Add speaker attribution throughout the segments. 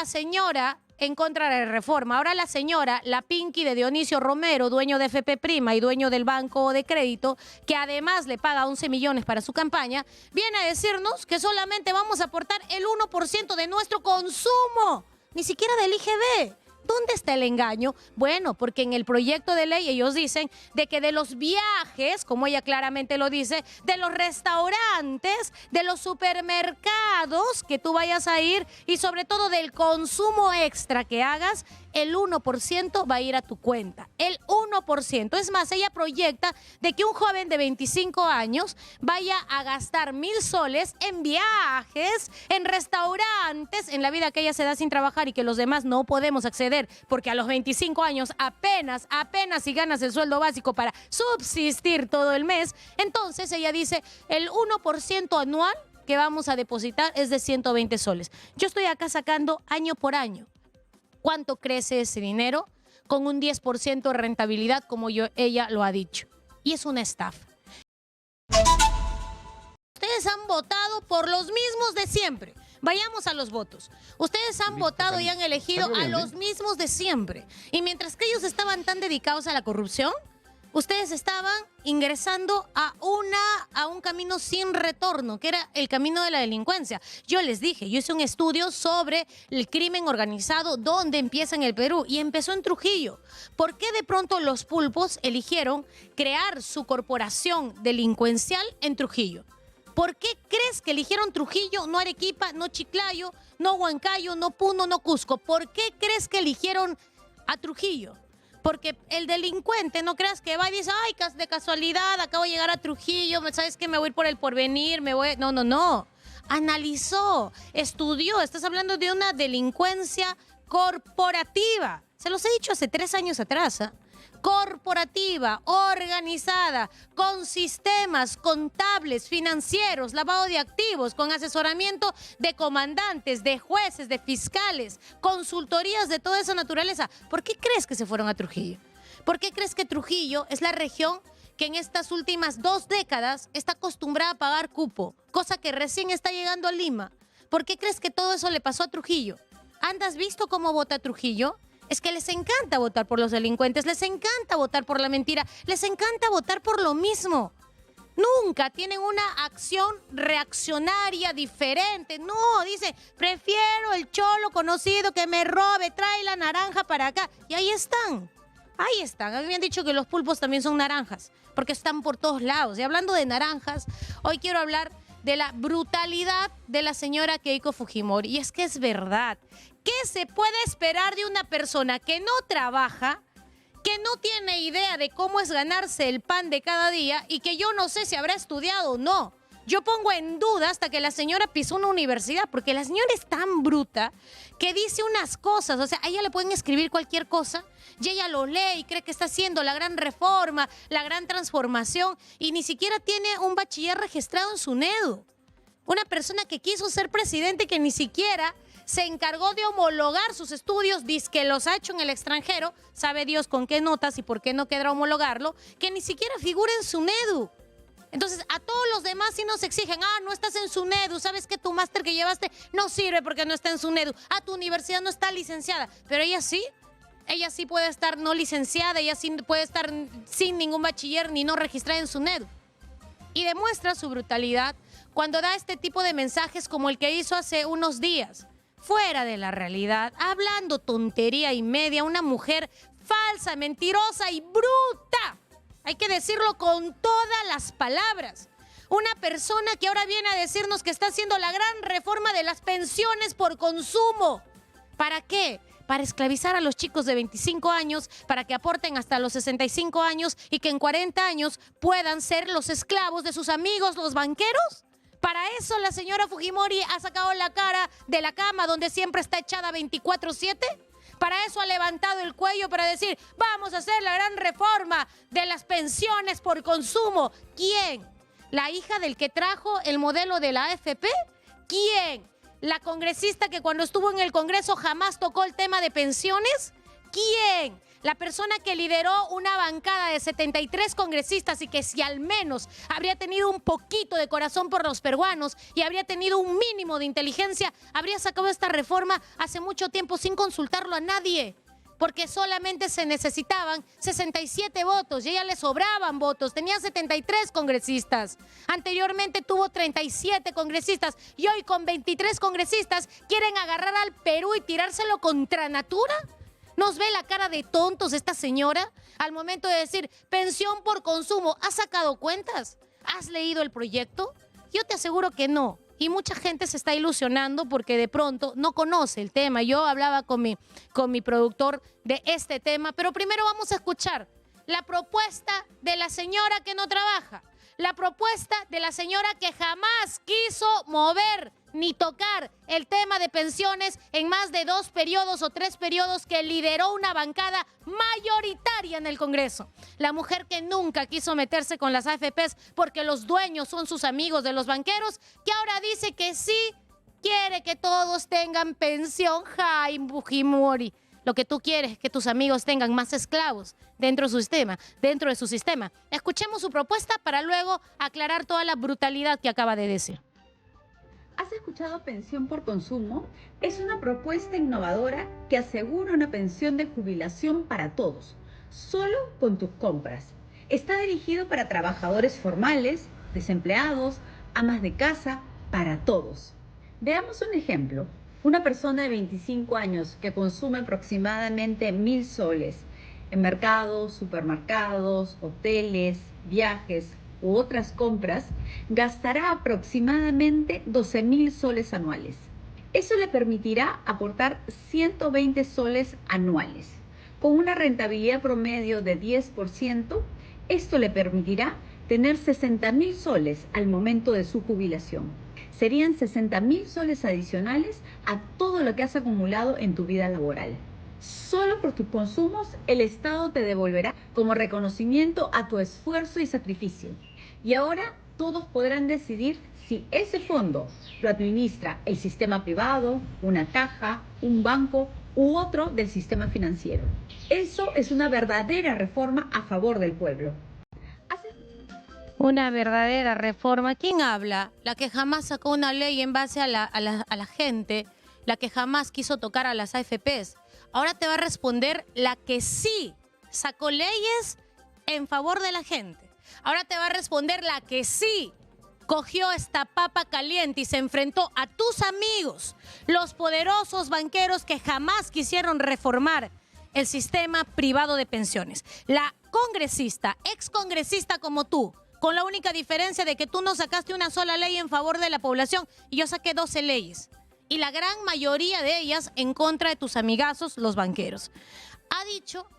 Speaker 1: la señora en contra de la reforma. Ahora la señora, la Pinky de Dionisio Romero, dueño de FP Prima y dueño del banco de crédito, que además le paga 11 millones para su campaña, viene a decirnos que solamente vamos a aportar el 1% de nuestro consumo, ni siquiera del IGB. ¿Dónde está el engaño? Bueno, porque en el proyecto de ley ellos dicen de que de los viajes, como ella claramente lo dice, de los restaurantes, de los supermercados que tú vayas a ir y sobre todo del consumo extra que hagas, el 1% va a ir a tu cuenta. El 1%. Es más, ella proyecta de que un joven de 25 años vaya a gastar 1.000 soles en viajes, en restaurantes, en la vida que ella se da sin trabajar y que los demás no podemos acceder porque a los 25 años apenas si ganas el sueldo básico para subsistir todo el mes. Entonces ella dice el 1% anual que vamos a depositar es de 120 soles. Yo estoy acá sacando año por año cuánto crece ese dinero con un 10% de rentabilidad, como ella lo ha dicho. Y es una estafa. Ustedes han votado por los mismos de siempre. Vayamos a los votos. Ustedes han votado y han elegido a los mismos de siempre. Y mientras que ellos estaban tan dedicados a la corrupción, ustedes estaban ingresando a un camino sin retorno, que era el camino de la delincuencia. Yo les dije, yo hice un estudio sobre el crimen organizado, dónde empieza en el Perú, y empezó en Trujillo. ¿Por qué de pronto los pulpos eligieron crear su corporación delincuencial en Trujillo? ¿Por qué crees que eligieron Trujillo, no Arequipa, no Chiclayo, no Huancayo, no Puno, no Cusco? ¿Por qué crees que eligieron a Trujillo? Porque el delincuente, no creas que va y dice, ay, de casualidad, acabo de llegar a Trujillo, ¿sabes qué? Me voy a ir por el Porvenir, me voy... No, no, no. Analizó, estudió. Estás hablando de una delincuencia corporativa. Se los he dicho hace 3 años atrás, ¿eh? Corporativa, organizada, con sistemas contables, financieros, lavado de activos, con asesoramiento de comandantes, de jueces, de fiscales, consultorías de toda esa naturaleza. ¿Por qué crees que se fueron a Trujillo? ¿Por qué crees que Trujillo es la región que en estas últimas 2 décadas está acostumbrada a pagar cupo, cosa que recién está llegando a Lima? ¿Por qué crees que todo eso le pasó a Trujillo? ¿Has visto cómo vota Trujillo? Es que les encanta votar por los delincuentes, les encanta votar por la mentira, les encanta votar por lo mismo. Nunca tienen una acción reaccionaria diferente. No, dice, prefiero el cholo conocido que me robe, trae la naranja para acá. Y ahí están. Ahí están. A mí me han dicho que los pulpos también son naranjas, porque están por todos lados. Y hablando de naranjas, hoy quiero hablar de la brutalidad de la señora Keiko Fujimori. Y es que es verdad. ¿Qué se puede esperar de una persona que no trabaja, que no tiene idea de cómo es ganarse el pan de cada día y que yo no sé si habrá estudiado o no? Yo pongo en duda hasta que la señora pisó una universidad, porque la señora es tan bruta que dice unas cosas, o sea, a ella le pueden escribir cualquier cosa y ella lo lee y cree que está haciendo la gran reforma, la gran transformación, y ni siquiera tiene un bachiller registrado en SUNEDU. Una persona que quiso ser presidente que ni siquiera se encargó de homologar sus estudios, dice que los ha hecho en el extranjero, sabe Dios con qué notas y por qué no quedará homologarlo, que ni siquiera figura en SUNEDU. Entonces, a todos los demás sí nos exigen, no estás en SUNEDU, sabes que tu máster que llevaste no sirve porque no está en SUNEDU, tu universidad no está licenciada, pero ella sí puede estar no licenciada, ella sí puede estar sin ningún bachiller ni no registrada en SUNEDU. Y demuestra su brutalidad cuando da este tipo de mensajes como el que hizo hace unos días, fuera de la realidad, hablando tontería y media, una mujer falsa, mentirosa y bruta. Hay que decirlo con todas las palabras. Una persona que ahora viene a decirnos que está haciendo la gran reforma de las pensiones por consumo. ¿Para qué? Para esclavizar a los chicos de 25 años, para que aporten hasta los 65 años y que en 40 años puedan ser los esclavos de sus amigos, los banqueros. Para eso la señora Fujimori ha sacado la cara de la cama donde siempre está echada 24/7. Para eso ha levantado el cuello para decir, vamos a hacer la gran reforma de las pensiones por consumo. ¿Quién? ¿La hija del que trajo el modelo de la AFP? ¿Quién? ¿La congresista que cuando estuvo en el Congreso jamás tocó el tema de pensiones? ¿Quién? La persona que lideró una bancada de 73 congresistas y que si al menos habría tenido un poquito de corazón por los peruanos y habría tenido un mínimo de inteligencia, habría sacado esta reforma hace mucho tiempo sin consultarlo a nadie. Porque solamente se necesitaban 67 votos y a ella le sobraban votos. Tenía 73 congresistas. Anteriormente tuvo 37 congresistas y hoy con 23 congresistas quieren agarrar al Perú y tirárselo contra natura. ¿Nos ve la cara de tontos esta señora al momento de decir pensión por consumo? ¿Has sacado cuentas? ¿Has leído el proyecto? Yo te aseguro que no. Y mucha gente se está ilusionando porque de pronto no conoce el tema. Yo hablaba con mi productor de este tema, pero primero vamos a escuchar la propuesta de la señora que no trabaja, la propuesta de la señora que jamás quiso mover ni tocar el tema de pensiones en más de 2 periodos o 3 periodos que lideró una bancada mayoritaria en el Congreso. La mujer que nunca quiso meterse con las AFPs porque los dueños son sus amigos de los banqueros, que ahora dice que sí quiere que todos tengan pensión. Jaime Fujimori, lo que tú quieres es que tus amigos tengan más esclavos dentro de su sistema. Escuchemos su propuesta para luego aclarar toda la brutalidad que acaba de decir.
Speaker 2: ¿Has escuchado pensión por consumo? Es una propuesta innovadora que asegura una pensión de jubilación para todos, solo con tus compras. Está dirigido para trabajadores formales, desempleados, amas de casa, para todos. Veamos un ejemplo. Una persona de 25 años que consume aproximadamente 1.000 soles en mercados, supermercados, hoteles, viajes u otras compras, gastará aproximadamente 12.000 soles anuales. Eso le permitirá aportar 120 soles anuales. Con una rentabilidad promedio de 10%, esto le permitirá tener 60.000 soles al momento de su jubilación. Serían 60.000 soles adicionales a todo lo que has acumulado en tu vida laboral. Solo por tus consumos, el Estado te devolverá como reconocimiento a tu esfuerzo y sacrificio. Y ahora todos podrán decidir si ese fondo lo administra el sistema privado, una caja, un banco u otro del sistema financiero. Eso es una verdadera reforma a favor del pueblo.
Speaker 1: Una verdadera reforma. ¿Quién habla? La que jamás sacó una ley en base a la gente, la que jamás quiso tocar a las AFPs. Ahora te va a responder la que sí sacó leyes en favor de la gente. Ahora te va a responder la que sí cogió esta papa caliente y se enfrentó a tus amigos, los poderosos banqueros que jamás quisieron reformar el sistema privado de pensiones. La congresista, excongresista como tú, con la única diferencia de que tú no sacaste una sola ley en favor de la población y yo saqué 12 leyes. Y la gran mayoría de ellas en contra de tus amigazos, los banqueros. Ha dicho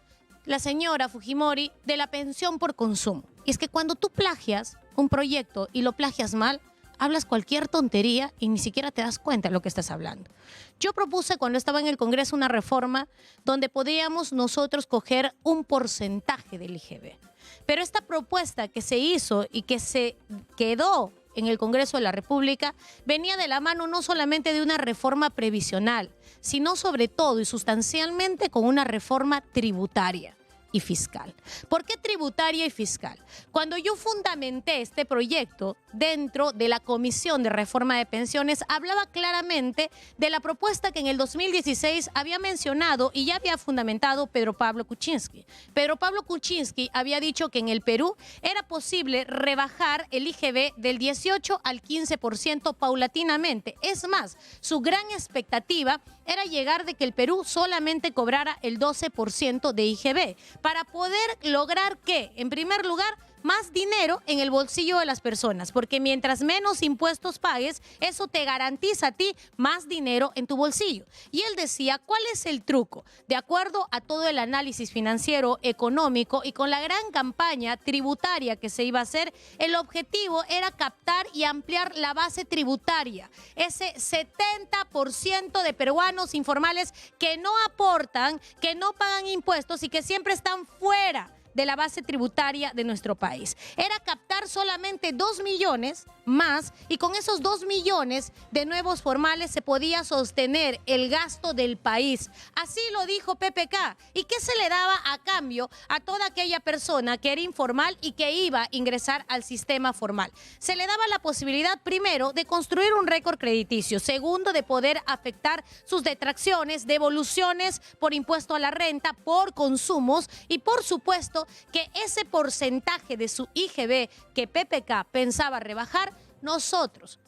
Speaker 1: la señora Fujimori de la pensión por consumo. Y es que cuando tú plagias un proyecto y lo plagias mal, hablas cualquier tontería y ni siquiera te das cuenta de lo que estás hablando. Yo propuse cuando estaba en el Congreso una reforma donde podíamos nosotros coger un porcentaje del IGB. Pero esta propuesta que se hizo y que se quedó en el Congreso de la República venía de la mano no solamente de una reforma previsional, sino sobre todo y sustancialmente con una reforma tributaria y fiscal. ¿Por qué tributaria y fiscal? Cuando yo fundamenté este proyecto dentro de la Comisión de Reforma de Pensiones, hablaba claramente de la propuesta que en el 2016 había mencionado y ya había fundamentado Pedro Pablo Kuczynski. Pedro Pablo Kuczynski había dicho que en el Perú era posible rebajar el IGB del 18 al 15% paulatinamente. Es más, su gran expectativa era llegar de que el Perú solamente cobrara el 12% de IGB para poder lograr que, en primer lugar, más dinero en el bolsillo de las personas, porque mientras menos impuestos pagues, eso te garantiza a ti más dinero en tu bolsillo. Y él decía, ¿cuál es el truco? De acuerdo a todo el análisis financiero, económico y con la gran campaña tributaria que se iba a hacer, el objetivo era captar y ampliar la base tributaria. Ese 70% de peruanos informales que no aportan, que no pagan impuestos y que siempre están fuera de la base tributaria de nuestro país. Era captar solamente 2 millones más y con esos 2 millones de nuevos formales se podía sostener el gasto del país. Así lo dijo PPK. ¿Y qué se le daba a cambio a toda aquella persona que era informal y que iba a ingresar al sistema formal? Se le daba la posibilidad, primero, de construir un récord crediticio. Segundo, de poder afectar sus detracciones, devoluciones por impuesto a la renta, por consumos y, por supuesto, que ese porcentaje de su IGB que PPK pensaba rebajar,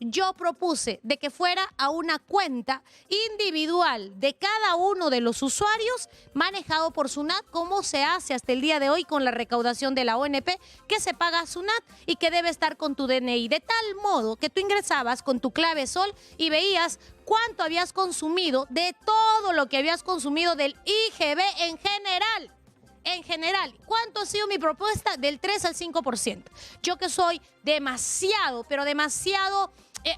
Speaker 1: yo propuse de que fuera a una cuenta individual de cada uno de los usuarios manejado por SUNAT, como se hace hasta el día de hoy con la recaudación de la ONP, que se paga a SUNAT y que debe estar con tu DNI, de tal modo que tú ingresabas con tu clave SOL y veías cuánto habías consumido de todo lo que habías consumido del IGB en general. En general, ¿cuánto ha sido mi propuesta? Del 3 al 5%. Yo que soy demasiado, pero demasiado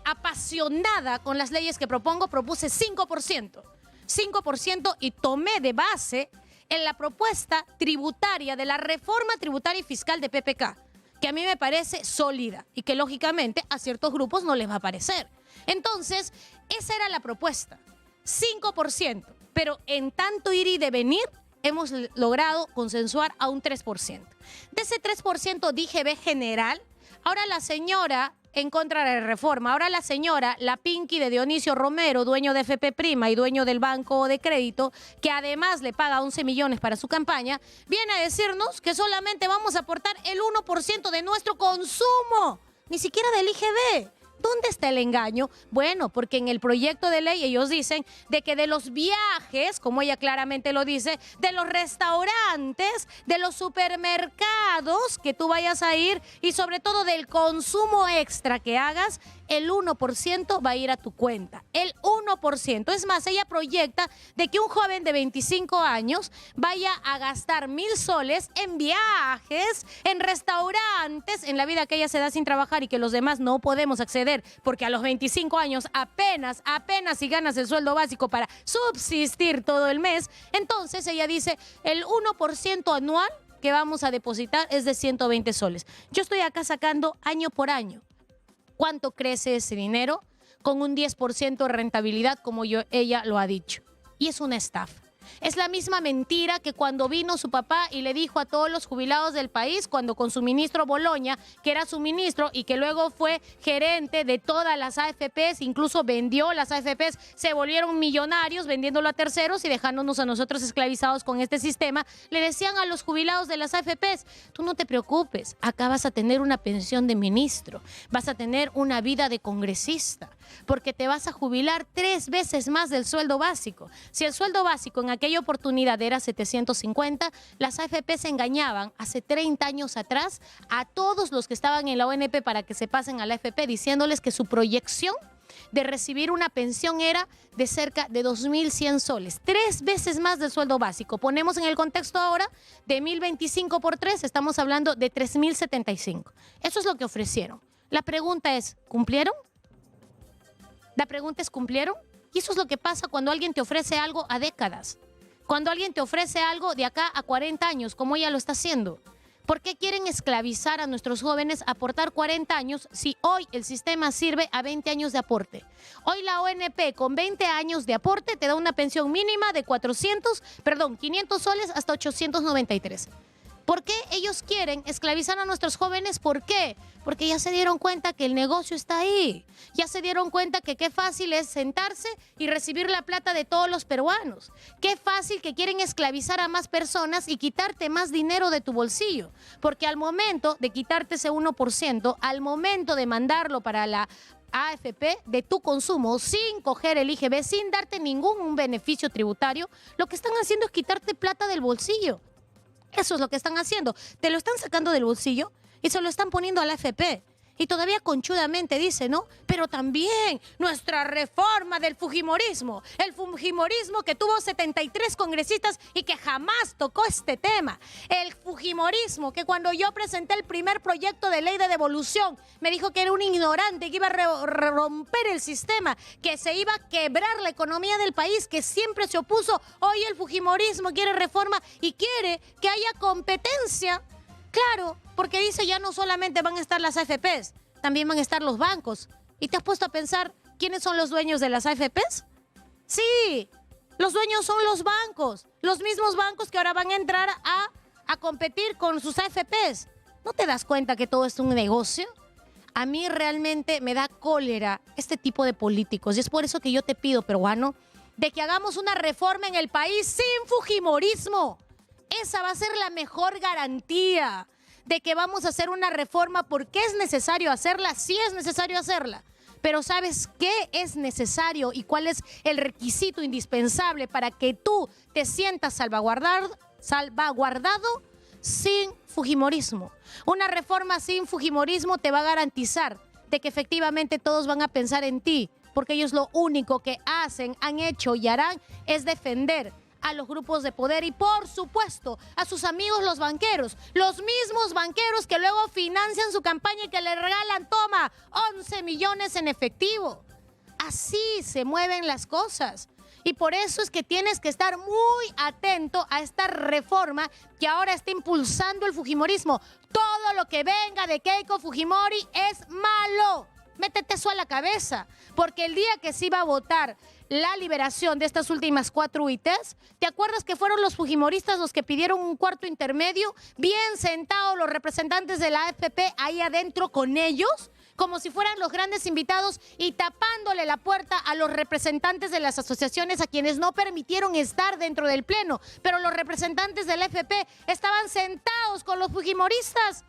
Speaker 1: apasionada con las leyes que propongo, propuse 5%. 5% y tomé de base en la propuesta tributaria de la reforma tributaria y fiscal de PPK, que a mí me parece sólida y que lógicamente a ciertos grupos no les va a parecer. Entonces, esa era la propuesta, 5%, pero en tanto ir y devenir, hemos logrado consensuar a un 3%. De ese 3% de IGB general, ahora la señora, en contra de la reforma, ahora la señora, la Pinky de Dionisio Romero, dueño de FP Prima y dueño del banco de crédito, que además le paga 11 millones para su campaña, viene a decirnos que solamente vamos a aportar el 1% de nuestro consumo, ni siquiera del IGB. ¿Dónde está el engaño? Bueno, porque en el proyecto de ley ellos dicen de que de los viajes, como ella claramente lo dice, de los restaurantes, de los supermercados que tú vayas a ir y sobre todo del consumo extra que hagas, el 1% va a ir a tu cuenta. El 1%. Es más, ella proyecta de que un joven de 25 años vaya a gastar 1,000 soles en viajes, en restaurantes, en la vida que ella se da sin trabajar y que los demás no podemos acceder porque a los 25 años apenas si ganas el sueldo básico para subsistir todo el mes. Entonces ella dice el 1% anual que vamos a depositar es de 120 soles. Yo estoy acá sacando año por año cuánto crece ese dinero con un 10% de rentabilidad, como ella lo ha dicho. Y es una estafa. Es la misma mentira que cuando vino su papá y le dijo a todos los jubilados del país, cuando con su ministro Boloña, que era su ministro y que luego fue gerente de todas las AFPs, incluso vendió las AFPs, se volvieron millonarios vendiéndolo a terceros y dejándonos a nosotros esclavizados con este sistema, le decían a los jubilados de las AFPs, tú no te preocupes, acá vas a tener una pensión de ministro, vas a tener una vida de congresista, porque te vas a jubilar 3 veces más del sueldo básico. Si el sueldo básico en aquella oportunidad era 750, las AFP se engañaban hace 30 años atrás a todos los que estaban en la ONP para que se pasen a la AFP diciéndoles que su proyección de recibir una pensión era de cerca de 2.100 soles, 3 veces más del sueldo básico. Ponemos en el contexto ahora de 1.025 por 3, estamos hablando de 3.075. Eso es lo que ofrecieron. La pregunta es, ¿cumplieron? La pregunta es, ¿cumplieron? Y eso es lo que pasa cuando alguien te ofrece algo a décadas. Cuando alguien te ofrece algo de acá a 40 años, como ella lo está haciendo. ¿Por qué quieren esclavizar a nuestros jóvenes a aportar 40 años si hoy el sistema sirve a 20 años de aporte? Hoy la ONP con 20 años de aporte te da una pensión mínima de 500 soles hasta 893. ¿Por qué ellos quieren esclavizar a nuestros jóvenes? ¿Por qué? Porque ya se dieron cuenta que el negocio está ahí. Ya se dieron cuenta que qué fácil es sentarse y recibir la plata de todos los peruanos. Qué fácil que quieren esclavizar a más personas y quitarte más dinero de tu bolsillo. Porque al momento de quitarte ese 1%, al momento de mandarlo para la AFP de tu consumo, sin coger el IGB, sin darte ningún beneficio tributario, lo que están haciendo es quitarte plata del bolsillo. Eso es lo que están haciendo. Te lo están sacando del bolsillo y se lo están poniendo a la AFP. Y todavía conchudamente dice, ¿no? Pero también nuestra reforma del fujimorismo. El fujimorismo que tuvo 73 congresistas y que jamás tocó este tema. El fujimorismo que cuando yo presenté el primer proyecto de ley de devolución, me dijo que era un ignorante, que iba a romper el sistema, que se iba a quebrar la economía del país, que siempre se opuso. Hoy el fujimorismo quiere reforma y quiere que haya competencia. Claro, porque dice ya no solamente van a estar las AFPs, también van a estar los bancos. ¿Y te has puesto a pensar quiénes son los dueños de las AFPs? Sí, los dueños son los bancos, los mismos bancos que ahora van a entrar a competir con sus AFPs. ¿No te das cuenta que todo es un negocio? A mí realmente me da cólera este tipo de políticos y es por eso que yo te pido, peruano, de que hagamos una reforma en el país sin fujimorismo. Esa va a ser la mejor garantía de que vamos a hacer una reforma porque es necesario hacerla, sí es necesario hacerla. Pero ¿sabes qué es necesario y cuál es el requisito indispensable para que tú te sientas salvaguardado sin fujimorismo? Una reforma sin fujimorismo te va a garantizar de que efectivamente todos van a pensar en ti, porque ellos lo único que hacen, han hecho y harán es defender a los grupos de poder y, por supuesto, a sus amigos los banqueros. Los mismos banqueros que luego financian su campaña y que le regalan, toma, 11 millones en efectivo. Así se mueven las cosas. Y por eso es que tienes que estar muy atento a esta reforma que ahora está impulsando el fujimorismo. Todo lo que venga de Keiko Fujimori es malo. Métete eso a la cabeza, porque el día que se iba a votar la liberación de estas últimas 4 UITs, ¿te acuerdas que fueron los fujimoristas los que pidieron un cuarto intermedio? Bien sentados los representantes de la AFP ahí adentro con ellos, como si fueran los grandes invitados y tapándole la puerta a los representantes de las asociaciones a quienes no permitieron estar dentro del pleno. Pero los representantes de la AFP estaban sentados con los fujimoristas.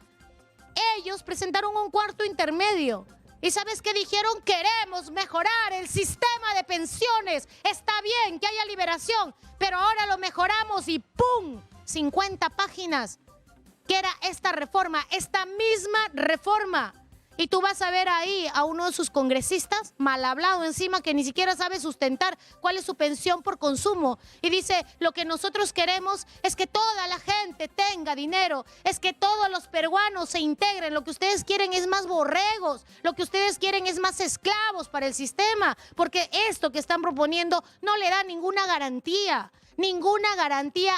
Speaker 1: Ellos presentaron un cuarto intermedio. ¿Y sabes qué dijeron? Queremos mejorar el sistema de pensiones. Está bien que haya liberación, pero ahora lo mejoramos y ¡pum! 50 páginas. ¿Qué era esta reforma? Esta misma reforma. Y tú vas a ver ahí a uno de sus congresistas, mal hablado encima, que ni siquiera sabe sustentar cuál es su pensión por consumo. Y dice, lo que nosotros queremos es que toda la gente tenga dinero, es que todos los peruanos se integren. Lo que ustedes quieren es más borregos, lo que ustedes quieren es más esclavos para el sistema, porque esto que están proponiendo no le da ninguna garantía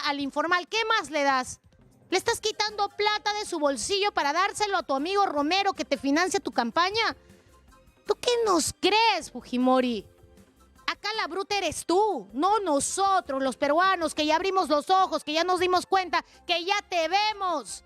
Speaker 1: al informal. ¿Qué más le das? ¿Le estás quitando plata de su bolsillo para dárselo a tu amigo Romero que te financia tu campaña? ¿Tú qué nos crees, Fujimori? Acá la bruta eres tú, no nosotros, los peruanos, que ya abrimos los ojos, que ya nos dimos cuenta, que ya te vemos.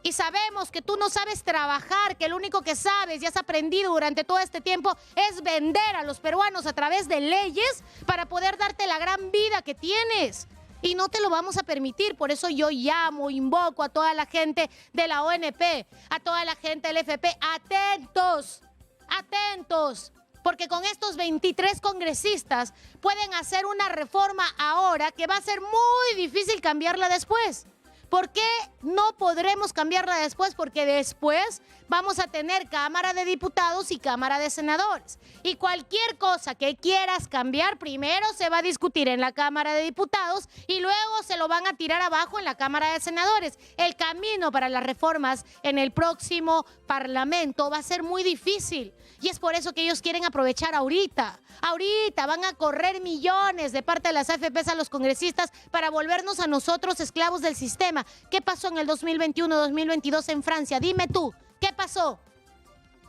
Speaker 1: Y sabemos que tú no sabes trabajar, que lo único que sabes y has aprendido durante todo este tiempo es vender a los peruanos a través de leyes para poder darte la gran vida que tienes. Y no te lo vamos a permitir, por eso yo llamo, invoco a toda la gente de la ONP, a toda la gente del FP, atentos, atentos, porque con estos 23 congresistas pueden hacer una reforma ahora que va a ser muy difícil cambiarla después. ¿Por qué no podremos cambiarla después? Porque después vamos a tener Cámara de Diputados y Cámara de Senadores. Y cualquier cosa que quieras cambiar, primero se va a discutir en la Cámara de Diputados y luego se lo van a tirar abajo en la Cámara de Senadores. El camino para las reformas en el próximo Parlamento va a ser muy difícil. Y es por eso que ellos quieren aprovechar ahorita. Ahorita van a correr millones de parte de las AFPs a los congresistas para volvernos a nosotros esclavos del sistema. ¿Qué pasó en el 2021-2022 en Francia? Dime tú, ¿qué pasó?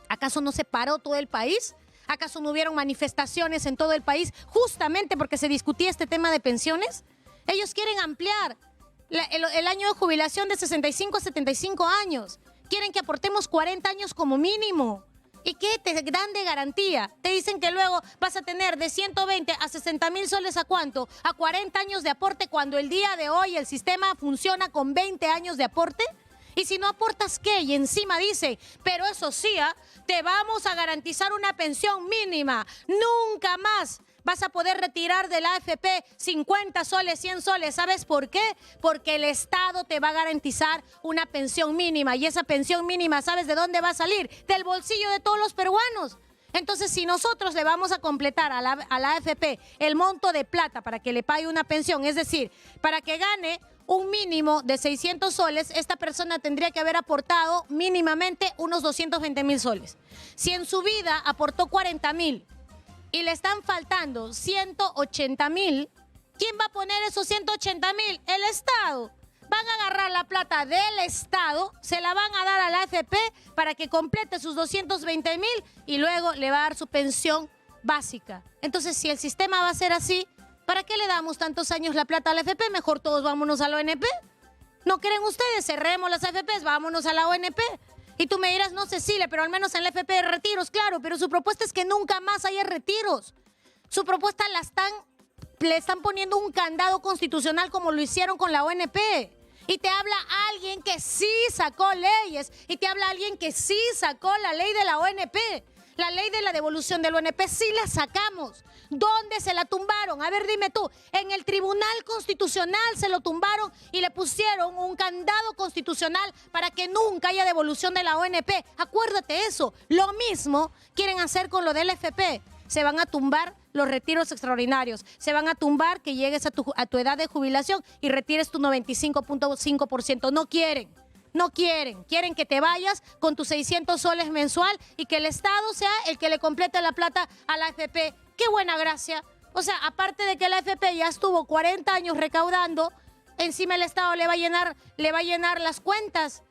Speaker 1: ¿Acaso no se paró todo el país? ¿Acaso no hubieron manifestaciones en todo el país justamente porque se discutía este tema de pensiones? Ellos quieren ampliar el año de jubilación de 65 a 75 años. Quieren que aportemos 40 años como mínimo. ¿Y qué te dan de garantía? Te dicen que luego vas a tener de 120 a 60,000 soles ¿a cuánto? A 40 años de aporte cuando el día de hoy el sistema funciona con 20 años de aporte. Y si no aportas, ¿qué? Y encima dice, pero eso sí, te vamos a garantizar una pensión mínima. Nunca más vas a poder retirar de la AFP 50 soles, 100 soles. ¿Sabes por qué? Porque el Estado te va a garantizar una pensión mínima. Y esa pensión mínima, ¿sabes de dónde va a salir? Del bolsillo de todos los peruanos. Entonces, si nosotros le vamos a completar a la AFP el monto de plata para que le pague una pensión, es decir, para que gane un mínimo de 600 soles, esta persona tendría que haber aportado mínimamente unos 220.000 soles. Si en su vida aportó 40.000 y le están faltando 180.000, ¿quién va a poner esos 180.000? El Estado. Van a agarrar la plata del Estado, se la van a dar a la AFP para que complete sus 220.000 y luego le va a dar su pensión básica. Entonces, si el sistema va a ser así, ¿para qué le damos tantos años la plata a la AFP? Mejor todos vámonos a la ONP. ¿No creen ustedes? Cerremos las AFPs, vámonos a la ONP. Y tú me dirás, no, Cecilia, pero al menos en la AFP hay retiros. Claro, pero su propuesta es que nunca más haya retiros. Su propuesta le están poniendo un candado constitucional como lo hicieron con la ONP. Y te habla alguien que sí sacó leyes. Y te habla alguien que sí sacó la ley de la ONP. La ley de la devolución del ONP sí la sacamos. ¿Dónde se la tumbaron? A ver, dime tú. En el Tribunal Constitucional se lo tumbaron y le pusieron un candado constitucional para que nunca haya devolución de la ONP. Acuérdate eso. Lo mismo quieren hacer con lo del FP. Se van a tumbar los retiros extraordinarios. Se van a tumbar que llegues a tu edad de jubilación y retires tu 95.5%. No quieren. No quieren. Quieren que te vayas con tus 600 soles mensual y que el Estado sea el que le complete la plata a la AFP. ¡Qué buena gracia! O sea, aparte de que la AFP ya estuvo 40 años recaudando, encima el Estado le va a llenar las cuentas.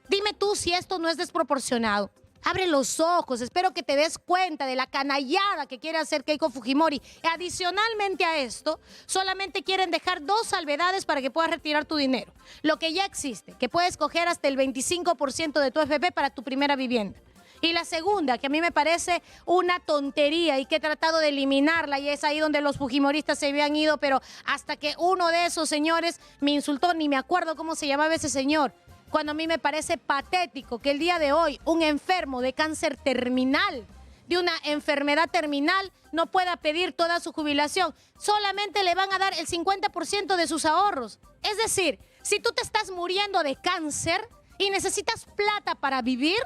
Speaker 1: Dime tú si esto no es desproporcionado. Abre los ojos, espero que te des cuenta de la canallada que quiere hacer Keiko Fujimori. Adicionalmente a esto, solamente quieren dejar 2 salvedades para que puedas retirar tu dinero. Lo que ya existe, que puedes coger hasta el 25% de tu FP para tu primera vivienda. Y la segunda, que a mí me parece una tontería y que he tratado de eliminarla, y es ahí donde los fujimoristas se habían ido, pero hasta que uno de esos señores me insultó, ni me acuerdo cómo se llamaba ese señor, cuando a mí me parece patético que el día de hoy un enfermo de cáncer terminal, de una enfermedad terminal, no pueda pedir toda su jubilación. Solamente le van a dar el 50% de sus ahorros. Es decir, si tú te estás muriendo de cáncer y necesitas plata para vivir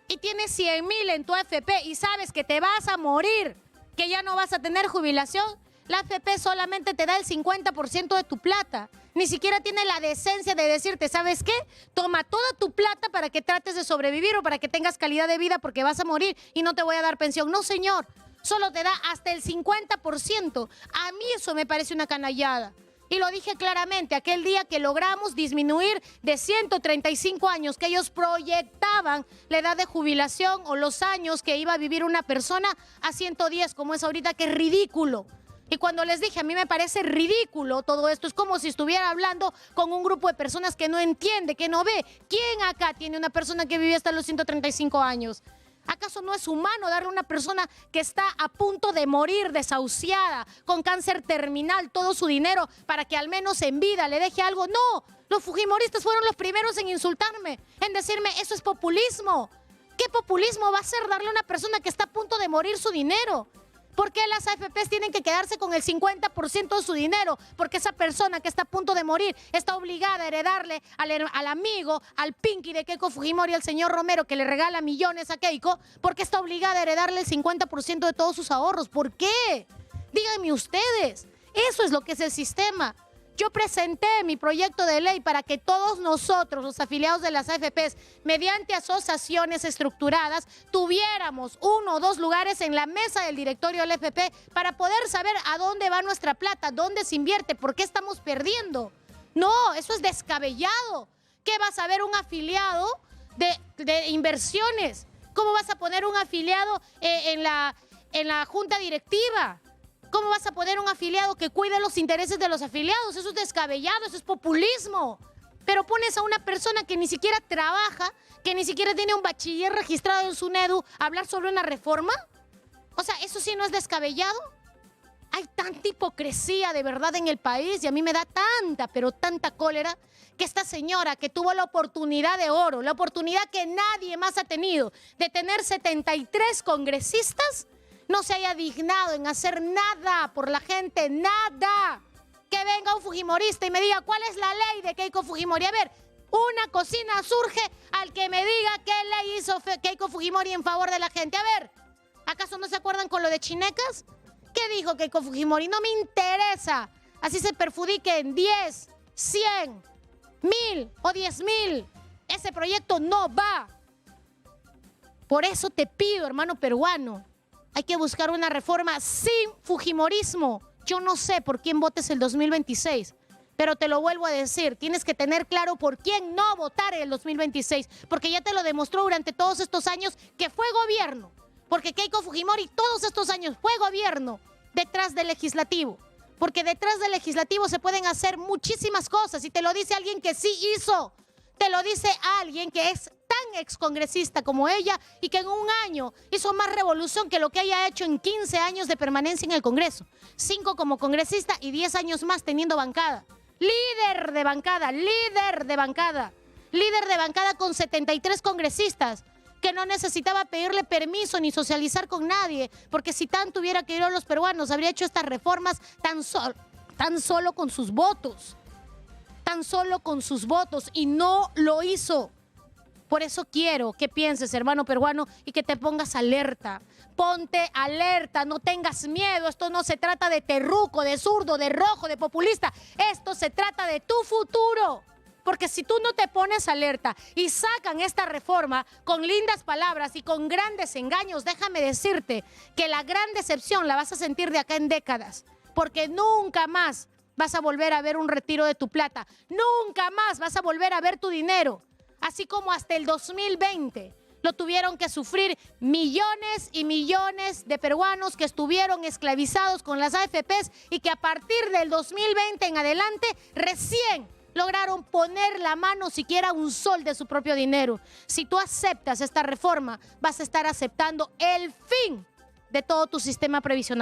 Speaker 1: y tienes 100.000 en tu AFP y sabes que te vas a morir, que ya no vas a tener jubilación, la AFP solamente te da el 50% de tu plata. Ni siquiera tiene la decencia de decirte, ¿sabes qué? Toma toda tu plata para que trates de sobrevivir o para que tengas calidad de vida porque vas a morir y no te voy a dar pensión. No, señor. Solo te da hasta el 50%. A mí eso me parece una canallada. Y lo dije claramente, aquel día que logramos disminuir de 135 años que ellos proyectaban la edad de jubilación o los años que iba a vivir una persona a 110, como es ahorita, que es ridículo. Y cuando les dije, a mí me parece ridículo todo esto, es como si estuviera hablando con un grupo de personas que no entiende, que no ve. ¿Quién acá tiene una persona que vive hasta los 135 años? ¿Acaso no es humano darle a una persona que está a punto de morir, desahuciada, con cáncer terminal, todo su dinero para que al menos en vida le deje algo? No, los fujimoristas fueron los primeros en insultarme, en decirme, eso es populismo. ¿Qué populismo va a ser darle a una persona que está a punto de morir su dinero? ¿Por qué las AFPs tienen que quedarse con el 50% de su dinero? Porque esa persona que está a punto de morir está obligada a heredarle al amigo, al Pinky de Keiko Fujimori, al señor Romero, que le regala millones a Keiko, porque está obligada a heredarle el 50% de todos sus ahorros. ¿Por qué? Díganme ustedes. Eso es lo que es el sistema. Yo presenté mi proyecto de ley para que todos nosotros, los afiliados de las AFPs, mediante asociaciones estructuradas, tuviéramos 1 o 2 lugares en la mesa del directorio del AFP para poder saber a dónde va nuestra plata, dónde se invierte, por qué estamos perdiendo. No, eso es descabellado. ¿Qué vas a ver un afiliado de inversiones? ¿Cómo vas a poner un afiliado en la junta directiva? ¿Cómo vas a poner un afiliado que cuide los intereses de los afiliados? Eso es descabellado, eso es populismo. Pero pones a una persona que ni siquiera trabaja, que ni siquiera tiene un bachiller registrado en SUNEDU, a hablar sobre una reforma. O sea, ¿eso sí no es descabellado? Hay tanta hipocresía de verdad en el país y a mí me da tanta, pero tanta cólera que esta señora que tuvo la oportunidad de oro, la oportunidad que nadie más ha tenido de tener 73 congresistas, no se haya dignado en hacer nada por la gente, nada. Que venga un fujimorista y me diga cuál es la ley de Keiko Fujimori. A ver, una cocina surge al que me diga qué ley hizo Keiko Fujimori en favor de la gente. A ver, ¿acaso no se acuerdan con lo de Chinecas? ¿Qué dijo Keiko Fujimori? No me interesa. Así se perjudiquen 10, 100, 1000 o 10,000. Ese proyecto no va. Por eso te pido, hermano peruano, hay que buscar una reforma sin fujimorismo. Yo no sé por quién votes el 2026, pero te lo vuelvo a decir, tienes que tener claro por quién no votar en el 2026, porque ya te lo demostró durante todos estos años que fue gobierno, porque Keiko Fujimori todos estos años fue gobierno detrás del legislativo, porque detrás del legislativo se pueden hacer muchísimas cosas, y te lo dice alguien que sí hizo, te lo dice alguien que es tan excongresista como ella y que en un año hizo más revolución que lo que haya hecho en 15 años de permanencia en el Congreso. 5 como congresista y 10 años más teniendo bancada. Líder de bancada, líder de bancada. Líder de bancada con 73 congresistas que no necesitaba pedirle permiso ni socializar con nadie, porque si tanto hubiera querido los peruanos, habría hecho estas reformas tan solo con sus votos. Tan solo con sus votos, y no lo hizo. Por eso quiero que pienses, hermano peruano, y que te pongas alerta. Ponte alerta, no tengas miedo. Esto no se trata de terruco, de zurdo, de rojo, de populista. Esto se trata de tu futuro. Porque si tú no te pones alerta y sacan esta reforma con lindas palabras y con grandes engaños, déjame decirte que la gran decepción la vas a sentir de acá en décadas. Porque nunca más vas a volver a ver un retiro de tu plata. Nunca más vas a volver a ver tu dinero. Así como hasta el 2020 lo tuvieron que sufrir millones y millones de peruanos que estuvieron esclavizados con las AFPs y que a partir del 2020 en adelante recién lograron poner la mano siquiera un sol de su propio dinero. Si tú aceptas esta reforma, vas a estar aceptando el fin de todo tu sistema previsional.